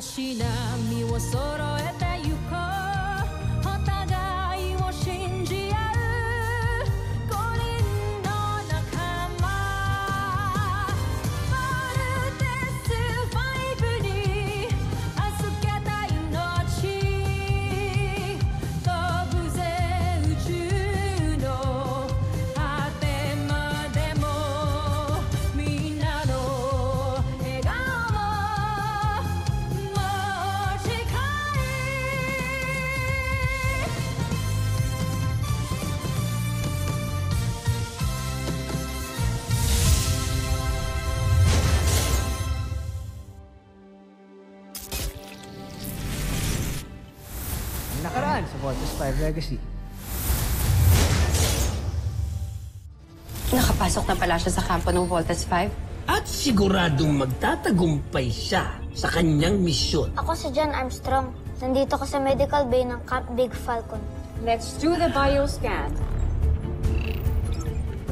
しなみを揃えてゆこうお互いを信じ合う五人の仲間まるでスファイブに預けた命飛ぶぜ宇宙の果てまでもみんなの笑顔も近いNakaraan sa Voltes 5 Legacy. Nakapasok na pala siya sa kampo ng Voltes 5? At siguradong magtatagumpay siya sa kanyang misyon. Ako si John Armstrong. Nandito ko sa medical bay ng Camp Big Falcon. Let's do the bioscan.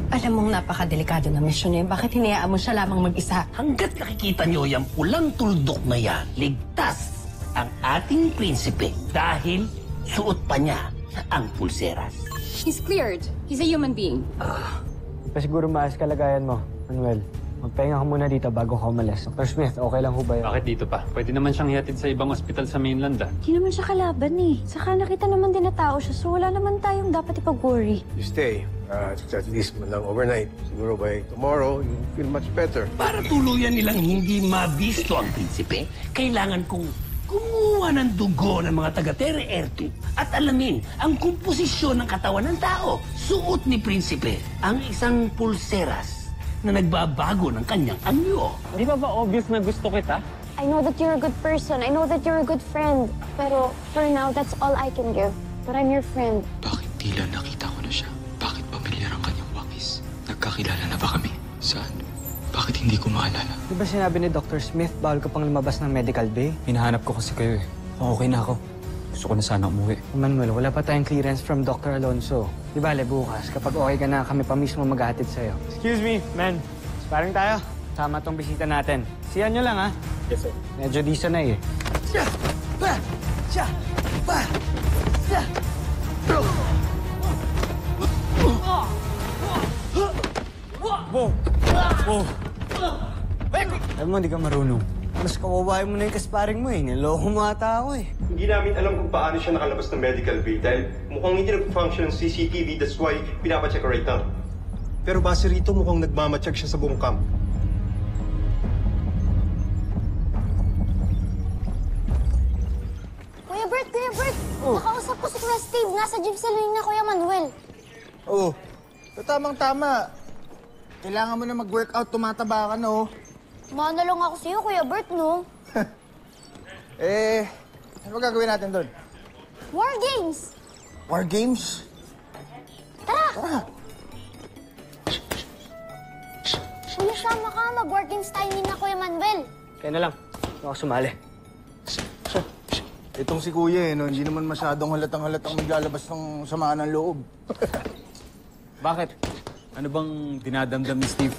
Alam mong napakadelikado na misyon niya. Bakit hinayaan mo siya lamang mag-isa? Hanggat nakikita niyo yung pulang tuldok na yan, ligtas ang ating prinsipe dahil suot pa niya ang pulseras. He's cleared. He's a human being. Pa siguro maayos kalagayan mo, Manuel. Magpahinga ka muna dito bago ka umalis. Dr. Smith, okay lang ho ba yun? Bakit dito pa? Pwede naman siyang hihatid sa ibang ospital sa mainland, ah. Hindi naman siya kalaban eh. Saka nakita naman din na tao siya, so wala naman tayong dapat ipag-worry. You stay, at least man lang overnight. Siguro by tomorrow, you'll feel much better. Para tuluyan nilang hindi mabisto ang prinsipe, kailangan kong kumuha ng dugo ng mga taga-Terre Air 2 at alamin ang komposisyon ng katawan ng tao. Suot ni prinsipe ang isang pulseras na nagbabago ng kanyang anyo. Di ba obvious na gusto kita? I know that you're a good person. I know that you're a good friend. Pero for now, that's all I can give. But I'm your friend. Bakit tila nakita ko na siya? Bakit pamilyar ang kanyang wangis? Nagkakilala na ba kami? Saan? Bakit hindi ko maalala? Di ba sinabi ni Dr. Smith bawal ka pang lumabas ng medical bay? Hinahanap ko kasi kayo eh. Okay na ako. Gusto ko na sana umuwi. Manuel, wala pa tayong clearance from Dr. Alonso. Di ba, bukas, kapag okay ka na, kami pa mismo maghahatid sa'yo. Excuse me, men. Sparring tayo. Tama tong bisita natin. Siyan nyo lang, ha? Yes, sir. Medyo disa na eh. Siya! Ba! Siya! Ba! Siya! Wow! Wow! Alam mo, hindi ka marunong. Mas kawawain mo na yung kasparing mo eh. Niloko mo ata ako eh. Hindi namin alam kung paano siya nakalabas ng medical bay dahil mukhang hindi nag-function ng CCTV, that's why pinapacheck right now. Pero base rito mukhang nagmamatsyag siya sa buong camp. Kuya Bert! Nakausap ko si Kuya Steve. Nasa gym sila na Kuya Manuel. Oh, so tamang-tama. Kailangan mo na mag-workout, tumataba ka, no? Mana lang ako sa'yo, Kuya Bert, no? Ano gagawin natin doon? War Games! War Games? Tara! Kuya, sama ka. Mag-War Games tayo ni na Kuya Manuel. Kaya na lang. Ako sumali. Itong si Kuya, no? Hindi naman masyadong halatang naglalabas ng samaan ng loob. Bakit? Ano bang dinadamdam ni Steve?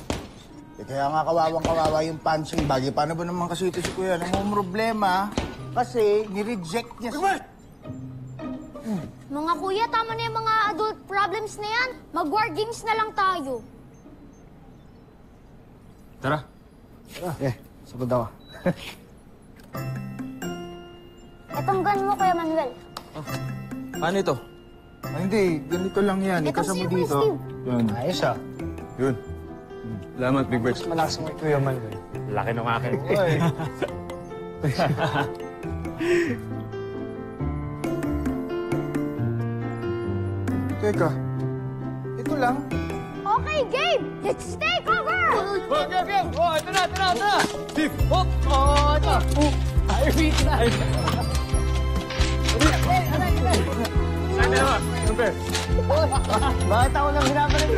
Kaya nga kawawang-kawawa yung punching bag. Paano ba naman kasi ito si Kuya? Ang problema, kasi nireject niya siya. Mga kuya, tama na yung mga adult problems na yan. Mag-War Games na lang tayo. Tara. Sabod ako. Itong gun mo, Kuya Manuel. Paano ito? Hindi, ganito lang yan. Itong Ikasama si Kuya dito. Steve. Yun. Ayos ah. Yun. Salamat, Big Bird. Mas malakas mo ito yung Manuel. Laki ng akin. Oy. Teka, ito lang. Okay, game! Let's take over! Game! Oh, ito na! Steve! Hop! Oh, ito! Ay, feet na! Saan na naman? Siyempre! Bakit ako lang binabalag?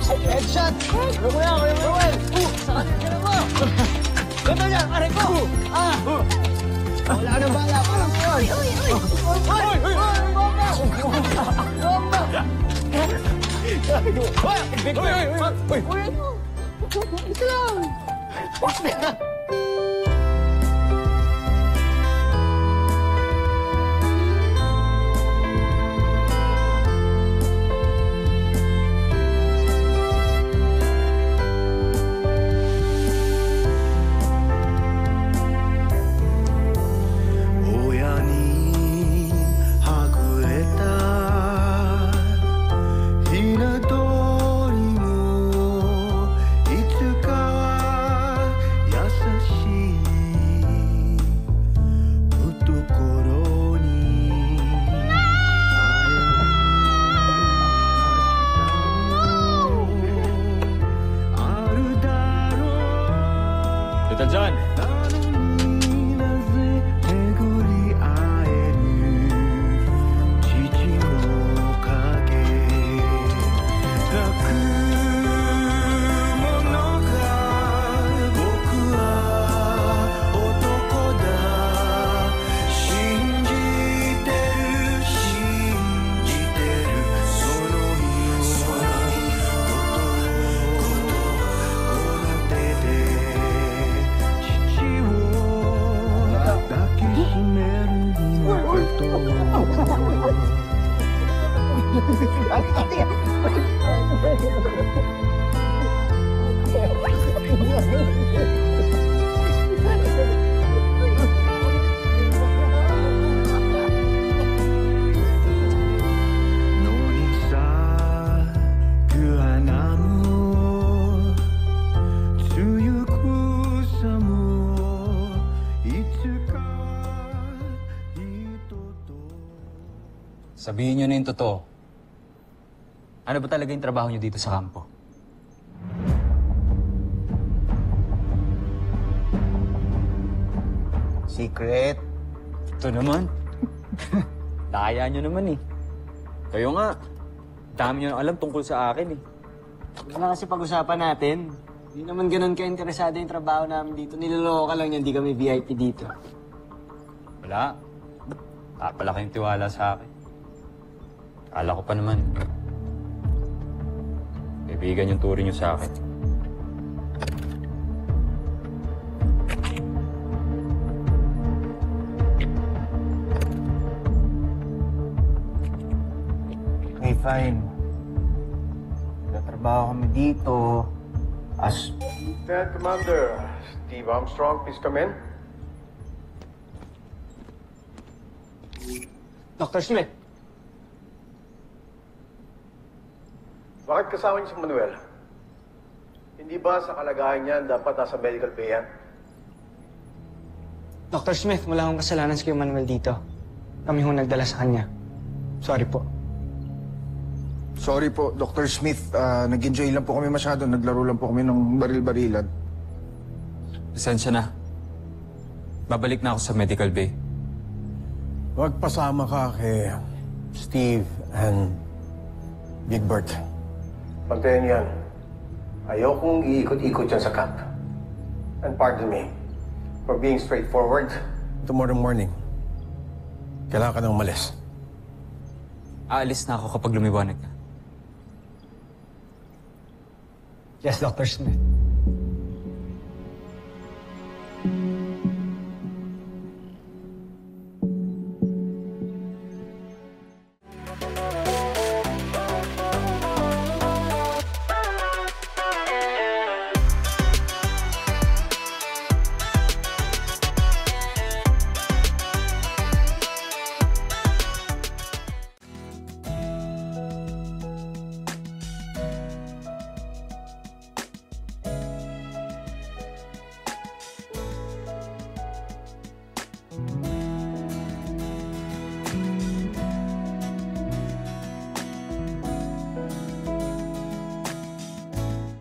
Headshot! Ano ko yan? Kuya Manuel! Sa kanil ka mo! Ganda yan! Aray ko! Wala ka na bala! Parang yun! Bomba! Big Bird! Ito lang! Little John! Sabihin nyo na yung totoo. Ano ba talaga yung trabaho nyo dito sa kampo? Secret? Ito naman. Daya nyo naman eh. Kayo nga. Dami nyo na alam tungkol sa akin eh. Wala kasi pag-usapan natin. Hindi naman ganun ka-interesado yung trabaho namin dito. Niloloko ka lang yan, hindi kami VIP dito. Wala. Pala kayong tiwala sa akin. Akala ko pa naman. Kaibigan yung turing nyo sa akin. Okay, fine. Nagtatrabaho kami dito as... Lieutenant Commander Steve Armstrong, please come in. Dr. Smith, Bakit kasama niyo si Manuel? Hindi ba sa kalagayan niya dapat nasa medical bay yan? Dr. Smith, wala akong kasalanan sa kay Manuel dito. Kami hong nagdala sa kanya. Sorry po. Sorry po, Dr. Smith. Nag-enjoy lang po kami masyado. Naglaro lang po kami ng baril-barilan. Pasensya na. Babalik na ako sa medical bay. Huwag pasama ka kay Steve and Big Bert. Pantayin yan. Ayokong iikot-ikot yan sa camp. And pardon me for being straightforward. Tomorrow morning, kailangan ka nang umalis. Aalis na ako kapag lumiwanag na. Yes, Dr. Smith.